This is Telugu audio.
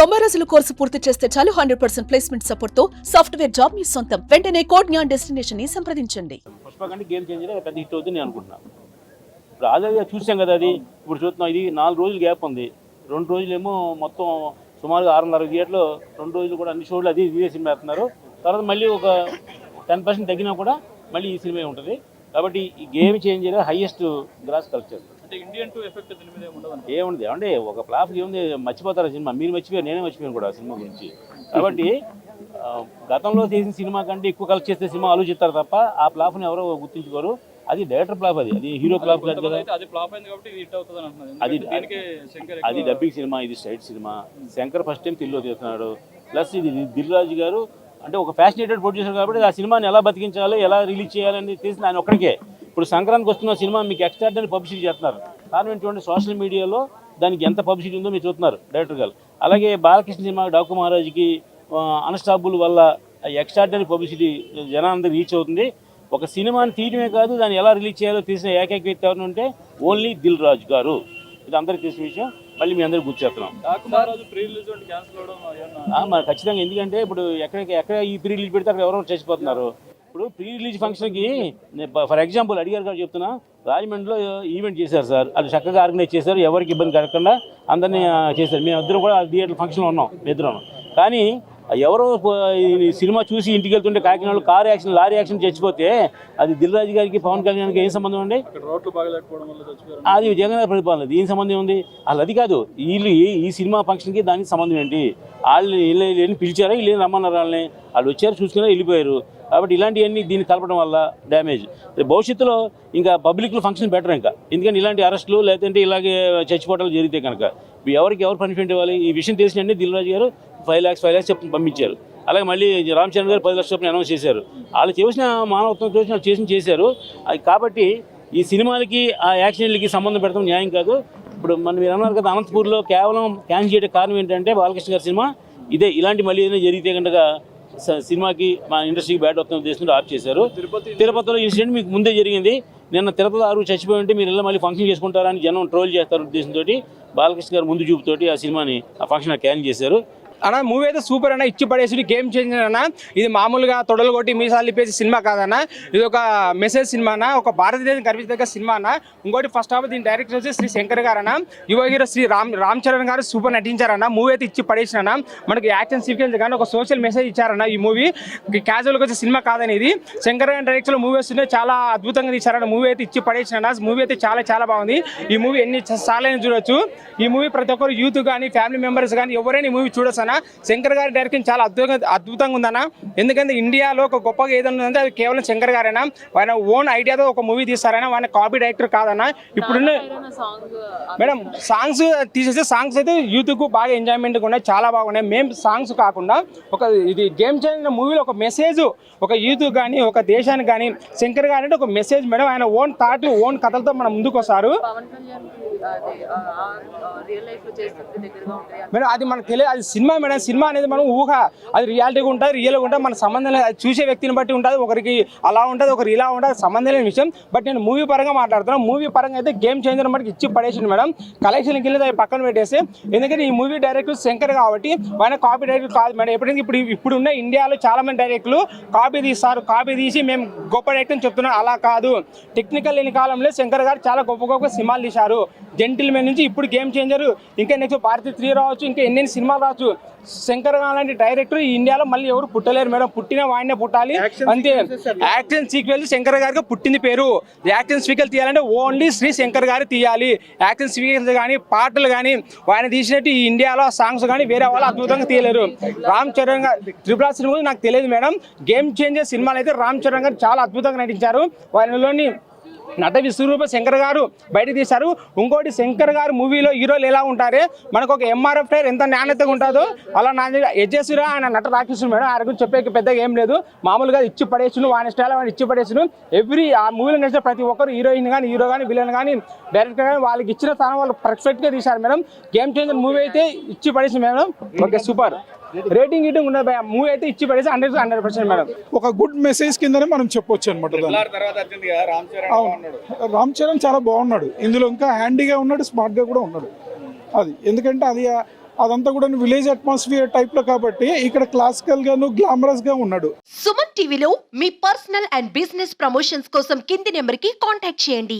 90 రోజుల కోర్సు పూర్తి చేస్తే చాలు 100% ప్లేస్మెంట్ సపోర్ట్ తో సాఫ్ట్వేర్ జాబ్ మీ సొంతం. వెంటనే కోడ్ జ్ఞాన్ డెస్టినేషన్ ని సంప్రదించండి. పుష్ప కంటే గేమ్ చేంజర్ పెద్ద హిట్ అవుతుంది నేను అనుకుంటున్నాను. ఇప్పుడు ఆల్రెడీ చూసాం కదా, అది ఇప్పుడు చూస్తున్నాం. ఇది 4 రోజులు గ్యాప్ ఉంది. 2 రోజులేమో మొత్తం సుమారుగా 6.5 థియేటర్లో 2 రోజులు కూడా అన్ని షోలు అది ఇదే సినిమా వేస్తున్నారు. తర్వాత మళ్ళీ ఒక 10% తగ్గినా కూడా మళ్ళీ ఈ సినిమా ఉంటుంది. కాబట్టి ఈ game changer highest gross culture. అంటే ఇండియన్ 2 ఎఫెక్ట్ దీని మీద ఏముంది అంటే ఒక ఫ్లాప్ ఏముంది, మర్చిపోతారు సినిమా. మీరు మర్చిపోయారు, నేనే మర్చిపోయాను కూడా ఆ సినిమా గురించి. కాబట్టి గతంలో చేసిన సినిమా కంటే ఎక్కువ కలెక్ట్ చేస్తే సినిమా ఆలోచిస్తారు తప్ప ఆ ఫ్లాప్ని ఎవరో గుర్తించుకోరు. అది డైరెక్టర్ ఫ్లాప్, అది హీరో ఫ్లాప్ కాదు కదా. అది ఫ్లాప్ అయింది కాబట్టి హిట్ అవుతుంది అంటున్నారు. అది డబ్బింగ్ సినిమా, ఇది straight cinema. Shankar first time తెలుగులో తీస్తున్నాడు. ప్లస్ ఇది దిల్ రాజు గారు అంటే ఒక ఫ్యాషనేటెడ్ ప్రొడ్యూసర్ కాబట్టి ఆ సినిమాని ఎలా బతికించాలి, ఎలా రిలీజ్ చేయాలని తెలిసిన ఆయన ఒక్కడికే. ఇప్పుడు సంక్రాంతికి వస్తున్న సినిమా మీకు ఎక్స్ట్రాడనరీ పబ్లిసిటీ చేస్తున్నారు. కారణం ఏంటంటే సోషల్ మీడియాలో దానికి ఎంత పబ్లిసిటీ ఉందో మీరు చూస్తున్నారు డైరెక్టర్ గారు. అలాగే బాలకృష్ణ సినిమా డాకు మహారాజ్కి అన్స్టాపుల్ వల్ల ఎక్స్ట్రాడనరీ పబ్లిసిటీ జనాలందరూ రీచ్ అవుతుంది. ఒక సినిమాని తీయడమే కాదు, దాన్ని ఎలా రిలీజ్ చేయాలో తెలిసిన ఏకైక వ్యక్తి ఎవరు అంటే ఓన్లీ దిల్ రాజు గారు. ఇది అందరికీ తెలిసిన విషయం. మళ్ళీ మీ అందరికీ గుర్తుచేస్తున్నాం. మరి ఖచ్చితంగా, ఎందుకంటే ఇప్పుడు ఎక్కడ ఈ ప్రీ రిలీజ్ పెడితే అక్కడ ఎవరో చచ్చిపోతున్నారు. ఇప్పుడు ప్రీ రిలీజ్ ఫంక్షన్కి ఫర్ ఎగ్జాంపుల్ అడిగారు గారు చెప్తున్నా, రాజమండ్రిలో ఈవెంట్ చేశారు సార్. అది చక్కగా ఆర్గనైజ్ చేశారు, ఎవరికి ఇబ్బంది కలగకుండా అందరినీ చేశారు. మేము ఇద్దరు కూడా థియేటర్ ఫంక్షన్లో ఉన్నాం, ఇద్దరం. కానీ ఎవరో సినిమా చూసి ఇంటికి వెళ్తుంటే కాకినాడలో కారు యాక్సిడెంట్, లారీ యాక్సిడెంట్ చచ్చిపోతే అది దిల్ రాజు గారికి పవన్ కళ్యాణ్కి ఏం సంబంధం అండి? అది జగన్ గారి ప్రతిపాదన, ఏం సంబంధం ఉంది? అసలు అది కాదు. వీళ్ళు ఈ సినిమా ఫంక్షన్కి దానికి సంబంధం ఏంటి? వాళ్ళు వీళ్ళని పిలిచారా, వీళ్ళు రమ్మన్నారు వాళ్ళని, వాళ్ళు వచ్చారు చూసుకున్నా వెళ్ళిపోయారు. కాబట్టి ఇలాంటివన్నీ దీన్ని కలపడం వల్ల డ్యామేజ్. భవిష్యత్తులో ఇంకా పబ్లిక్లో ఫంక్షన్ బెటర్ ఇంకా, ఎందుకంటే ఇలాంటి అరెస్టులు లేదంటే ఇలాగే చచ్చిపోవటాలు జరిగితే కనుక ఎవరు పనిష్మెంట్ ఇవ్వాలి? ఈ విషయం తెలిసినండి దిల్ రాజు గారు 5 lakhs చెప్పి పంపించారు. అలాగే మళ్ళీ రామ్ చరణ్ గారు 10 లక్షల అనౌన్స్ చేశారు. వాళ్ళు చేసిన మానవత్వం చూసిన చేశారు. కాబట్టి ఈ సినిమాలకి ఆ యాక్సిడెంట్లకి సంబంధం పెడతాం న్యాయం కాదు. ఇప్పుడు మీరు అన్నారు కదా, అనంతపూర్లో కేవలం క్యాన్సిల్ చేయడం కారణం ఏంటంటే బాలకృష్ణ గారి సినిమా ఇదే. ఇలాంటి మళ్ళీ ఏదైనా జరిగితే కనుక సినిమాకి మా ఇండస్ట్రీకి బ్యాడ్ వస్తున్న ఉద్దేశంతో ఆఫ్ చేశారు. తిరుపతిలో ఇన్సిడెంట్ మీకు ముందే జరిగింది. నిన్న తిరుపతి 6 చచ్చిపోయి ఉంటే మీరు ఇలా మళ్ళీ ఫంక్షన్ చేసుకుంటారని జనం ట్రోల్ చేస్తారు ఉద్దేశంతో బాలకృష్ణ గారు ముందు చూపుతోటి ఆ సినిమాని ఆ ఫంక్షన్ క్యాన్సిల్ చేశారు. అన్న మూవీ అయితే సూపర్ అన్న, ఇచ్చి పడేసి గేమ్ చేంజర్ అన్న. ఇది మామూలుగా తొడలు కొట్టి మీసాలు లిపేసి సినిమా కాదన్న, ఇది ఒక మెసేజ్ సినిమా అన్న, ఒక భారతదేశం గర్వించదగ్గ సినిమా అన్న. ఇంకోటి ఫస్ట్ హాఫ్ దీని డైరెక్టర్ వచ్చి శ్రీ శంకర్ గారు అన్న, యువ హీరో శ్రీ రామ్ చరణ్ గారు సూపర్ నటించారన్న. మూవీ అయితే ఇచ్చి పడేసిన మనకి యాక్షన్ సీక్వెన్స్ కానీ ఒక సోషల్ మెసేజ్ ఇచ్చారన్న. ఈ మూవీ క్యాజువల్గా వచ్చే సినిమా కాదని, ఇది శంకర్ గారి డైరెక్షన్ మూవీ వస్తుంటే చాలా అద్భుతంగా తీశారన్న. మూవీ అయితే ఇచ్చి పడేసిన మూవీ అయితే చాలా బాగుంది. ఈ మూవీ ఎన్ని సార్లు చూడొచ్చు. ఈ మూవీ ప్రతి ఒక్కరు యూత్ కానీ ఫ్యామిలీ మెంబర్స్ కానీ ఎవరైనా ఈ మూవీ చూడొచ్చు అన్న. శంకర్ గారి డైరెక్షన్ చాలా అద్భుతంగా ఉందన్న. ఎందుకంటే ఇండియాలో ఒక గొప్పగా ఏదైనా ఉందంటే అది కేవలం శంకర్ గారైనా. ఆయన ఓన్ ఐడియాతో ఒక మూవీ తీస్తారైనా, ఆయన కాపీ డైరెక్టర్ కాదన్న. ఇప్పుడున్న మేడం సాంగ్స్ తీసేస్తే సాంగ్స్ అయితే యూత్కు బాగా ఎంజాయ్మెంట్గా ఉన్నాయి, చాలా బాగున్నాయి. మేము సాంగ్స్ కాకుండా ఒక ఇది గేమ్ చేంజర్ మూవీలో ఒక మెసేజ్ ఒక యూత్ కానీ ఒక దేశానికి కానీ శంకర్ గారు అంటే ఒక మెసేజ్ మేడం. ఆయన ఓన్ థాట్ ఓన్ కథలతో మనం ముందుకు వస్తారు మేడం. అది మనకు తెలియదు, అది సినిమా మేడం. సినిమా అనేది మనం ఊహ, అది రియాలిటీగా ఉంటుంది, రియల్గా ఉంటుంది, మన సంబంధం లేదు. అది చూసే వ్యక్తిని బట్టి ఉంటుంది, ఒకరికి అలా ఉంటుంది, ఒకరు ఇలా ఉంటుంది, సంబంధం లేని విషయం. బట్ నేను మూవీ పరంగా మాట్లాడుతున్నాను. మూవీ పరంగా అయితే గేమ్ చేంజర్ మనకి ఇచ్చి పడేసింది మేడం. కలెక్షన్కి వెళ్ళి అవి పక్కన పెట్టేసి, ఎందుకంటే ఈ మూవీ డైరెక్టర్ శంకర్ కాబట్టి ఆయన కాపీ డైరెక్టర్ కాదు మేడం. ఎప్పుడైనా ఇప్పుడు ఉన్న ఇండియాలో చాలా మంది డైరెక్టర్లు కాపీ తీస్తారు, కాపీ తీసి మేము గొప్ప డైరెక్టర్ అని చెప్తున్నాం. అలా కాదు. టెక్నికల్ లేని కాలంలో శంకర్ గారు చాలా గొప్ప సినిమాలు తీశారు. జెంటిల్మెన్ నుంచి ఇప్పుడు గేమ్ చేంజర్, ఇంకా నెక్స్ట్ భారతీ 3 రావచ్చు, ఇంకా ఎన్ని సినిమాలు రావచ్చు. శంకర్ లాంటి డైరెక్టర్ ఈ ఇండియాలో మళ్ళీ ఎవరు పుట్టలేరు మేడం. పుట్టిన వాడినే పుట్టాలి అంతే. యాక్షన్ సీక్వెల్ శంకర్ గారికి పుట్టింది పేరు. యాక్షన్ సీక్వెల్ తీయాలంటే ఓన్లీ శ్రీ శంకర్ గారు తీయాలి. యాక్షన్ సీక్వెల్స్ కానీ పాటలు కానీ ఆయన తీసినట్టు ఈ ఇండియాలో సాంగ్స్ కానీ వేరే వాళ్ళు అద్భుతంగా తీయలేరు. రామ్ చరణ్ గారు RRR సినిమా నాకు తెలియదు మేడం. గేమ్ చేంజర్ సినిమాలు అయితే రామ్ చరణ్ గారు చాలా అద్భుతంగా నటించారు. వారిలోని నట విశ్వరూప శంకర్ గారు బయట తీశారు. ఇంకోటి శంకర్ గారు మూవీలో హీరోలు ఎలా ఉంటారే, మనకు ఒక MRF టైర్ ఎంత నాణ్యతగా ఉంటుందో అలా నాణ్యత ఎడ్జేసురా ఆయన నట రాక్షసుడు మేడం. ఆయన గురించి చెప్పే పెద్దగా ఏం లేదు. మామూలుగా ఇచ్చి పడేసును, ఆయన స్టైల్ ఆయన ఇచ్చి పడేసును. ఆ మూవీలో నడిచిన ప్రతి ఒక్కరు హీరోయిన్ కానీ హీరో కానీ విలన్ కానీ డైరెక్టర్ కానీ వాళ్ళకి ఇచ్చిన స్థానం వాళ్ళు పర్ఫెక్ట్గా తీశారు మేడం. గేమ్ చేంజర్ మూవీ అయితే ఇచ్చి పడేసింది మేడం. Okay super. రేటింగ్ ఉండదు మూవీ అయితే ఇచ్చి పడేసి 100% మేడం. ఒక గుడ్ మెసేజ్ కిందనే మనం చెప్పొచ్చు అనమాట. రామ్ చరణ్ చాలా బాగున్నాడు ఇందులో, ఇంకా హ్యాండీగా ఉన్నాడు, స్మార్ట్గా కూడా ఉన్నాడు. అది ఎందుకంటే అది అదంతా కూడా విలేజ్ అట్మాస్ఫియర్ టైప్ లో కాబట్టి ఇక్కడ క్లాసికల్ గాను గ్లామరస్ గా ఉన్నాడు. సుమన్ టీవీలో మీ పర్సనల్ అండ్ బిజినెస్ ప్రమోషన్స్ కోసం కింది నెంబర్కి కాంటాక్ట్ చేయండి.